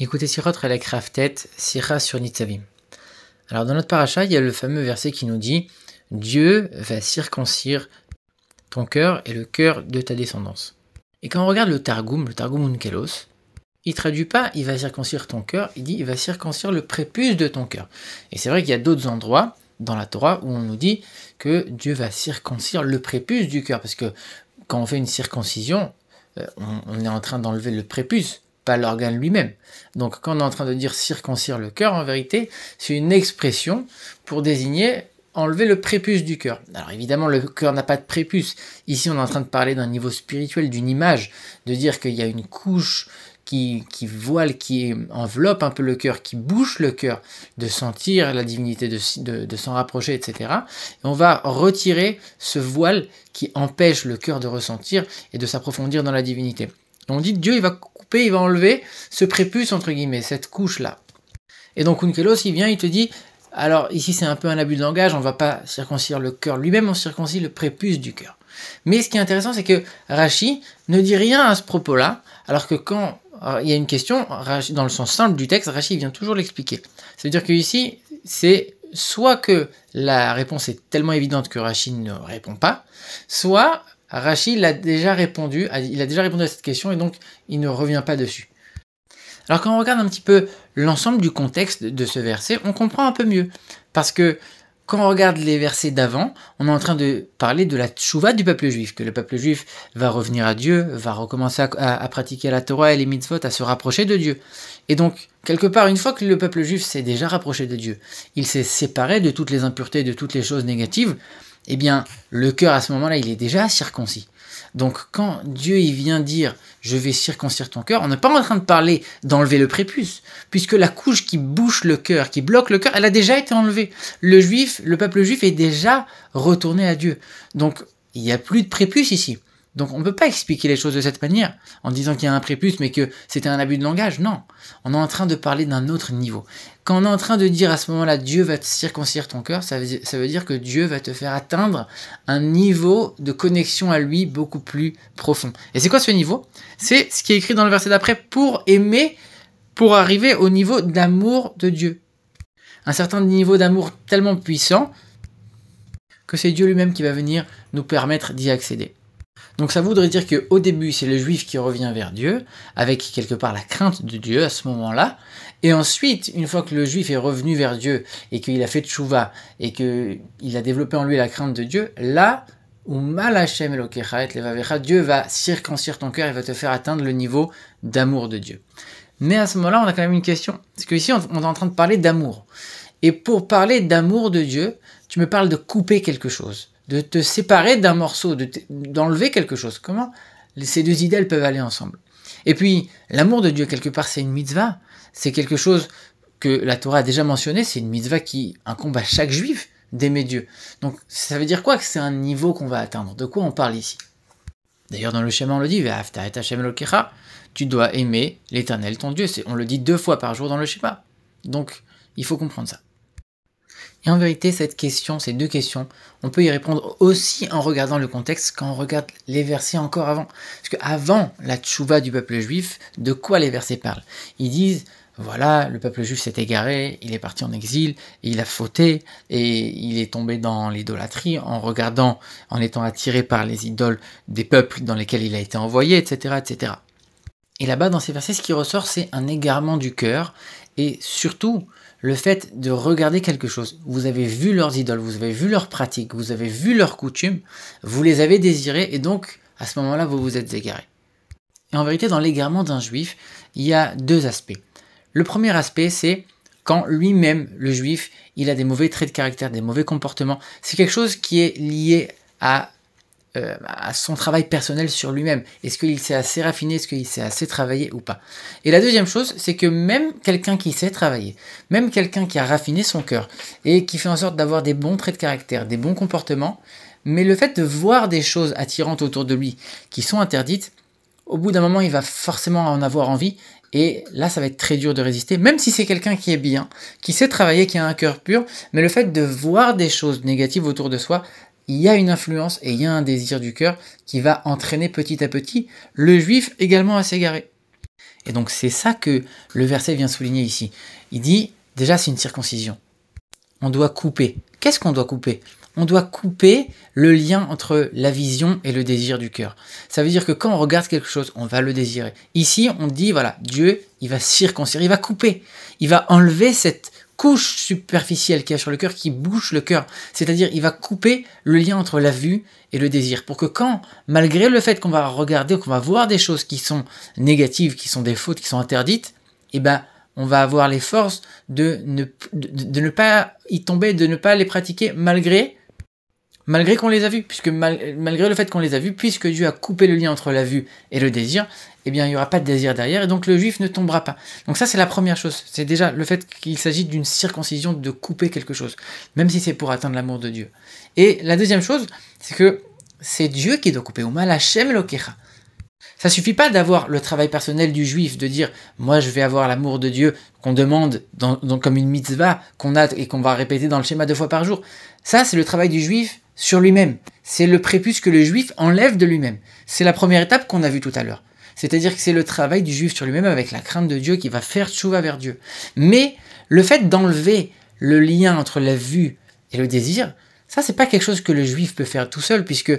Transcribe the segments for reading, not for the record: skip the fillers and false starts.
Écoutez Sirot Relek Raftet, Sira sur Nitzavim. Alors dans notre paracha, il y a le fameux verset qui nous dit « Dieu va circoncire ton cœur et le cœur de ta descendance ». Et quand on regarde le Targum Unkelos, il traduit pas « il va circoncire ton cœur », il dit « il va circoncire le prépuce de ton cœur ». Et c'est vrai qu'il y a d'autres endroits dans la Torah où on nous dit que Dieu va circoncire le prépuce du cœur, parce que quand on fait une circoncision, on est en train d'enlever le prépuce, pas l'organe lui-même. Donc quand on est en train de dire circoncire le cœur, en vérité, c'est une expression pour désigner enlever le prépuce du cœur. Alors évidemment, le cœur n'a pas de prépuce. Ici, on est en train de parler d'un niveau spirituel, d'une image, de dire qu'il y a une couche qui voile, qui enveloppe un peu le cœur, qui bouche le cœur, de sentir la divinité, de s'en rapprocher, etc. Et on va retirer ce voile qui empêche le cœur de ressentir et de s'approfondir dans la divinité. On dit Dieu, il va couper, il va enlever ce prépuce, entre guillemets, cette couche-là. Et donc Unkelos, il vient, il te dit, alors ici c'est un peu un abus de langage, on ne va pas circoncire le cœur lui-même, on circoncie le prépuce du cœur. Mais ce qui est intéressant, c'est que Rashi ne dit rien à ce propos-là, alors que quand il y a une question, dans le sens simple du texte, Rashi vient toujours l'expliquer. Ça veut dire qu'ici, c'est soit que la réponse est tellement évidente que Rashi ne répond pas, soit Rashi il a déjà répondu à cette question et donc il ne revient pas dessus. Alors quand on regarde un petit peu l'ensemble du contexte de ce verset, on comprend un peu mieux. Parce que quand on regarde les versets d'avant, on est en train de parler de la tchouva du peuple juif, que le peuple juif va revenir à Dieu, va recommencer à pratiquer la Torah et les mitzvot, à se rapprocher de Dieu. Et donc, quelque part, une fois que le peuple juif s'est déjà rapproché de Dieu, il s'est séparé de toutes les impuretés, de toutes les choses négatives, eh bien, le cœur à ce moment-là, il est déjà circoncis. Donc, quand Dieu il vient dire « je vais circoncire ton cœur », on n'est pas en train de parler d'enlever le prépuce, puisque la couche qui bouche le cœur, qui bloque le cœur, elle a déjà été enlevée. Le peuple juif est déjà retourné à Dieu. Donc, il n'y a plus de prépuce ici. Donc, on ne peut pas expliquer les choses de cette manière, en disant qu'il y a un prépuce, mais que c'était un abus de langage. Non, on est en train de parler d'un autre niveau. Quand on est en train de dire à ce moment-là, Dieu va te circoncire ton cœur, ça veut dire que Dieu va te faire atteindre un niveau de connexion à lui beaucoup plus profond. Et c'est quoi ce niveau? C'est ce qui est écrit dans le verset d'après, pour aimer, pour arriver au niveau d'amour de Dieu. Un certain niveau d'amour tellement puissant que c'est Dieu lui-même qui va venir nous permettre d'y accéder. Donc ça voudrait dire qu'au début, c'est le juif qui revient vers Dieu, avec quelque part la crainte de Dieu à ce moment-là, et ensuite, une fois que le juif est revenu vers Dieu, et qu'il a fait tchouva, et qu'il a développé en lui la crainte de Dieu, là, où mal Hashem Elokecha et Levavecha, Dieu va circoncire ton cœur et va te faire atteindre le niveau d'amour de Dieu. Mais à ce moment-là, on a quand même une question, parce qu'ici, on est en train de parler d'amour. Et pour parler d'amour de Dieu, tu me parles de couper quelque chose, de te séparer d'un morceau, d'enlever quelque chose. Comment ces deux idées peuvent aller ensemble? Et puis, l'amour de Dieu, quelque part, c'est une mitzvah. C'est quelque chose que la Torah a déjà mentionné, c'est une mitzvah qui incombe à chaque juif d'aimer Dieu. Donc, ça veut dire quoi que c'est un niveau qu'on va atteindre? De quoi on parle ici? D'ailleurs, dans le schéma, on le dit, Ve'ahavta et Hashem Elokecha, tu dois aimer l'Éternel, ton Dieu. On le dit 2 fois par jour dans le schéma. Donc, il faut comprendre ça. Et en vérité, cette question, ces 2 questions, on peut y répondre aussi en regardant le contexte quand on regarde les versets encore avant. Parce qu'avant la tchouva du peuple juif, de quoi les versets parlent? Ils disent, voilà, le peuple juif s'est égaré, il est parti en exil, et il a fauté, et il est tombé dans l'idolâtrie en étant attiré par les idoles des peuples dans lesquels il a été envoyé, etc., etc. Et là-bas, dans ces versets, ce qui ressort, c'est un égarement du cœur, et surtout, le fait de regarder quelque chose. Vous avez vu leurs idoles, vous avez vu leurs pratiques, vous avez vu leurs coutumes, vous les avez désirées, et donc, à ce moment-là, vous vous êtes égaré. Et en vérité, dans l'égarement d'un juif, il y a 2 aspects. Le premier aspect, c'est quand lui-même, le juif, il a des mauvais traits de caractère, des mauvais comportements. C'est quelque chose qui est lié à son travail personnel sur lui-même. Est-ce qu'il s'est assez raffiné, est-ce qu'il s'est assez travaillé ou pas? Et la deuxième chose, c'est que même quelqu'un qui sait travailler, même quelqu'un qui a raffiné son cœur et qui fait en sorte d'avoir des bons traits de caractère, des bons comportements, mais le fait de voir des choses attirantes autour de lui qui sont interdites, au bout d'un moment, il va forcément en avoir envie, et là, ça va être très dur de résister, même si c'est quelqu'un qui est bien, qui sait travailler, qui a un cœur pur, mais le fait de voir des choses négatives autour de soi, il y a une influence et il y a un désir du cœur qui va entraîner petit à petit le juif également à s'égarer. Et donc c'est ça que le verset vient souligner ici. Il dit, déjà c'est une circoncision. On doit couper. Qu'est-ce qu'on doit couper? On doit couper le lien entre la vision et le désir du cœur. Ça veut dire que quand on regarde quelque chose, on va le désirer. Ici, on dit, voilà, Dieu, il va circoncire, il va couper. Il va enlever cette couche superficielle qu'il y a sur le cœur qui bouche le cœur. C'est-à-dire, il va couper le lien entre la vue et le désir. Pour que quand, malgré le fait qu'on va regarder, qu'on va voir des choses qui sont négatives, qui sont des fautes, qui sont interdites, eh ben, on va avoir les forces de ne pas y tomber, de ne pas les pratiquer malgré qu'on les a vus, puisque malgré le fait qu'on les a vus, puisque Dieu a coupé le lien entre la vue et le désir, eh bien il n'y aura pas de désir derrière, et donc le juif ne tombera pas. Donc ça c'est la première chose, c'est déjà le fait qu'il s'agit d'une circoncision, de couper quelque chose, même si c'est pour atteindre l'amour de Dieu. Et la deuxième chose, c'est que c'est Dieu qui doit couper, ou mal Hashem Elokecha. Ça suffit pas d'avoir le travail personnel du juif, de dire « moi je vais avoir l'amour de Dieu » qu'on demande comme une mitzvah qu'on a et qu'on va répéter dans le schéma 2 fois par jour. Ça c'est le travail du juif sur lui-même. C'est le prépuce que le juif enlève de lui-même. C'est la première étape qu'on a vue tout à l'heure. C'est-à-dire que c'est le travail du juif sur lui-même avec la crainte de Dieu qui va faire tchouva vers Dieu. Mais le fait d'enlever le lien entre la vue et le désir, ça c'est pas quelque chose que le juif peut faire tout seul, puisque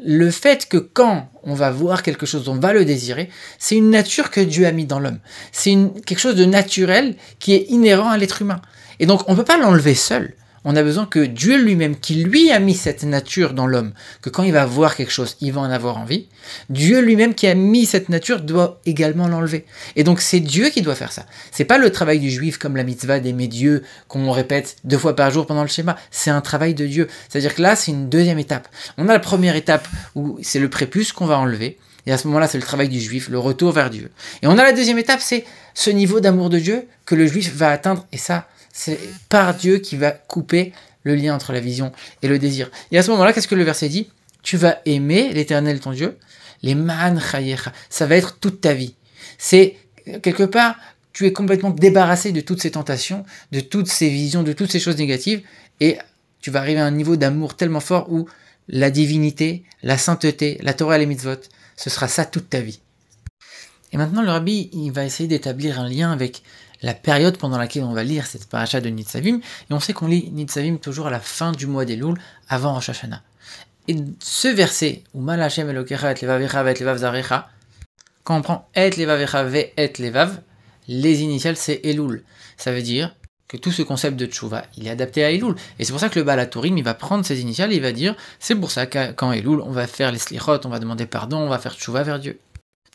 le fait que quand on va voir quelque chose, on va le désirer, c'est une nature que Dieu a mis dans l'homme. C'est quelque chose de naturel qui est inhérent à l'être humain. Et donc on ne peut pas l'enlever seul. On a besoin que Dieu lui-même, qui lui a mis cette nature dans l'homme, que quand il va voir quelque chose, il va en avoir envie, Dieu lui-même qui a mis cette nature doit également l'enlever. Et donc c'est Dieu qui doit faire ça. C'est pas le travail du juif comme la mitzvah d'aimer Dieu, qu'on répète 2 fois par jour pendant le schéma. C'est un travail de Dieu. C'est-à-dire que là, c'est une deuxième étape. On a la première étape où c'est le prépuce qu'on va enlever. Et à ce moment-là, c'est le travail du juif, le retour vers Dieu. Et on a la deuxième étape, c'est ce niveau d'amour de Dieu que le juif va atteindre. Et ça, c'est par Dieu qui va couper le lien entre la vision et le désir. Et à ce moment-là, qu'est-ce que le verset dit? Tu vas aimer l'Éternel ton Dieu, les ma'an chayecha. Ça va être toute ta vie. C'est, quelque part, tu es complètement débarrassé de toutes ces tentations, de toutes ces visions, de toutes ces choses négatives, et tu vas arriver à un niveau d'amour tellement fort où la divinité, la sainteté, la Torah et les mitzvot, ce sera ça toute ta vie. Et maintenant, le rabbi, il va essayer d'établir un lien avec la période pendant laquelle on va lire cette paracha de Nitzavim, et on sait qu'on lit Nitzavim toujours à la fin du mois d'Elul, avant Rosh Hashanah. Et ce verset, où Mal Hashem Elokecha et levavecha ve et levav zarecha, quand on prend et levavecha ve et levav, les initiales c'est Elul. Ça veut dire que tout ce concept de tchouva, il est adapté à Elul. Et c'est pour ça que le Baal HaTurim, il va prendre ses initiales et il va dire, c'est pour ça qu'en Elul, on va faire les slichot, on va demander pardon, on va faire tchouva vers Dieu.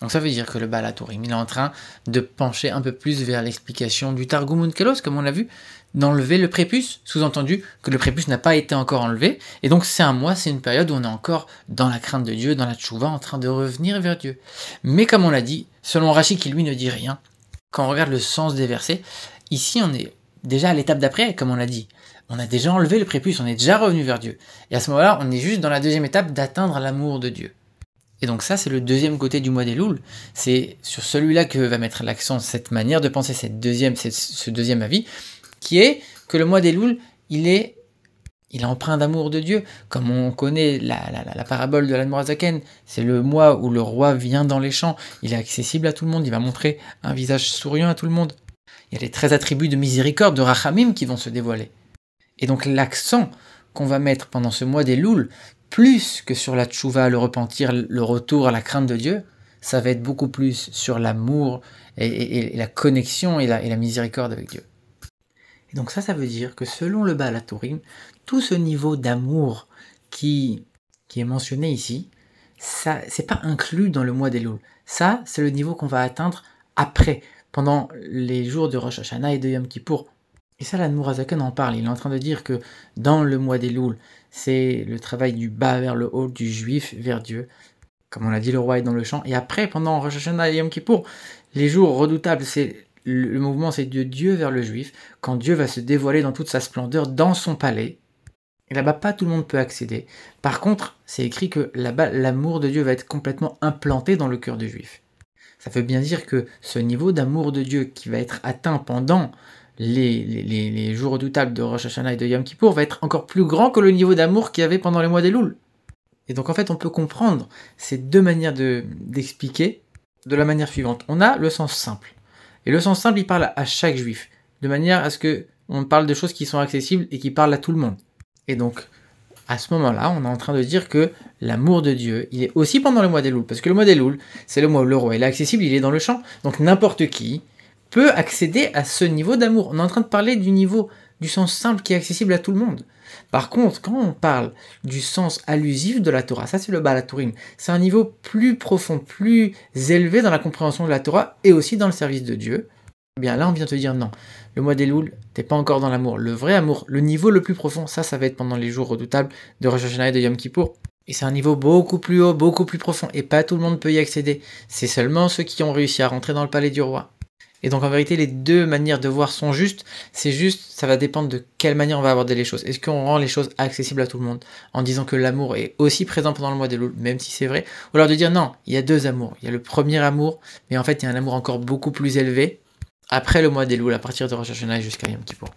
Donc ça veut dire que le Baal HaTurim, il est en train de pencher un peu plus vers l'explication du Targum Onkelos, comme on l'a vu, d'enlever le prépuce, sous-entendu que le prépuce n'a pas été encore enlevé, et donc c'est un mois, c'est une période où on est encore dans la crainte de Dieu, dans la tchouva, en train de revenir vers Dieu. Mais comme on l'a dit, selon Rashi qui lui ne dit rien, quand on regarde le sens des versets, ici on est déjà à l'étape d'après, comme on l'a dit. On a déjà enlevé le prépuce, on est déjà revenu vers Dieu. Et à ce moment-là, on est juste dans la deuxième étape d'atteindre l'amour de Dieu. Et donc ça, c'est le deuxième côté du mois d'Elul. C'est sur celui-là que va mettre l'accent cette manière de penser, ce deuxième avis, qui est que le mois d'Elul, il est empreint d'amour de Dieu. Comme on connaît la parabole de l'Admor HaZaken, c'est le mois où le roi vient dans les champs, il est accessible à tout le monde, il va montrer un visage souriant à tout le monde. Il y a les 13 attributs de miséricorde, de Rachamim qui vont se dévoiler. Et donc l'accent qu'on va mettre pendant ce mois d'Elul, plus que sur la tchouva, le repentir, le retour à la crainte de Dieu, ça va être beaucoup plus sur l'amour et la connexion et la miséricorde avec Dieu. Et donc ça veut dire que selon le Baal HaTurim, tout ce niveau d'amour qui est mentionné ici, ça c'est pas inclus dans le mois d'Elul. Ça, c'est le niveau qu'on va atteindre après, pendant les jours de Rosh Hashanah et de Yom Kippour. Et ça, l'Admor HaZaken en parle. Il est en train de dire que dans le mois d'Elul, c'est le travail du bas vers le haut, du juif vers Dieu. Comme on l'a dit, le roi est dans le champ. Et après, pendant Rosh Hashanah et Yom Kippour, les jours redoutables, c'est le mouvement, c'est de Dieu vers le juif, quand Dieu va se dévoiler dans toute sa splendeur dans son palais. Et là-bas, pas tout le monde peut accéder. Par contre, c'est écrit que là-bas, l'amour de Dieu va être complètement implanté dans le cœur du juif. Ça veut bien dire que ce niveau d'amour de Dieu qui va être atteint pendant les jours redoutables de Rosh Hashanah et de Yom Kippour va être encore plus grand que le niveau d'amour qu'il y avait pendant les mois d'Elul. Et donc en fait, on peut comprendre ces deux manières d'expliquer de la manière suivante. On a le sens simple. Et le sens simple, il parle à chaque juif, de manière à ce qu'on parle de choses qui sont accessibles et qui parlent à tout le monde. Et donc, à ce moment-là, on est en train de dire que l'amour de Dieu, il est aussi pendant le mois d'Elul, parce que le mois d'Elul, c'est le mois où le roi il est accessible, il est dans le champ. Donc n'importe qui peut accéder à ce niveau d'amour. On est en train de parler du niveau du sens simple qui est accessible à tout le monde. Par contre, quand on parle du sens allusif de la Torah, ça c'est le Baal HaTurim, c'est un niveau plus profond, plus élevé dans la compréhension de la Torah et aussi dans le service de Dieu. Eh bien là, on vient te dire non. Le mois d'Elul, t'es pas encore dans l'amour. Le vrai amour, le niveau le plus profond, ça va être pendant les jours redoutables de Rosh Hashanah et de Yom Kippour. Et c'est un niveau beaucoup plus haut, beaucoup plus profond. Et pas tout le monde peut y accéder. C'est seulement ceux qui ont réussi à rentrer dans le palais du roi. Et donc en vérité, les deux manières de voir sont justes. C'est juste, ça va dépendre de quelle manière on va aborder les choses. Est-ce qu'on rend les choses accessibles à tout le monde en disant que l'amour est aussi présent pendant le mois d'Elul, même si c'est vrai, ou alors de dire non, il y a deux amours. Il y a le premier amour, mais en fait il y a un amour encore beaucoup plus élevé après le mois d'Elul, à partir de Rosh Hashanah jusqu'à Yom Kippour.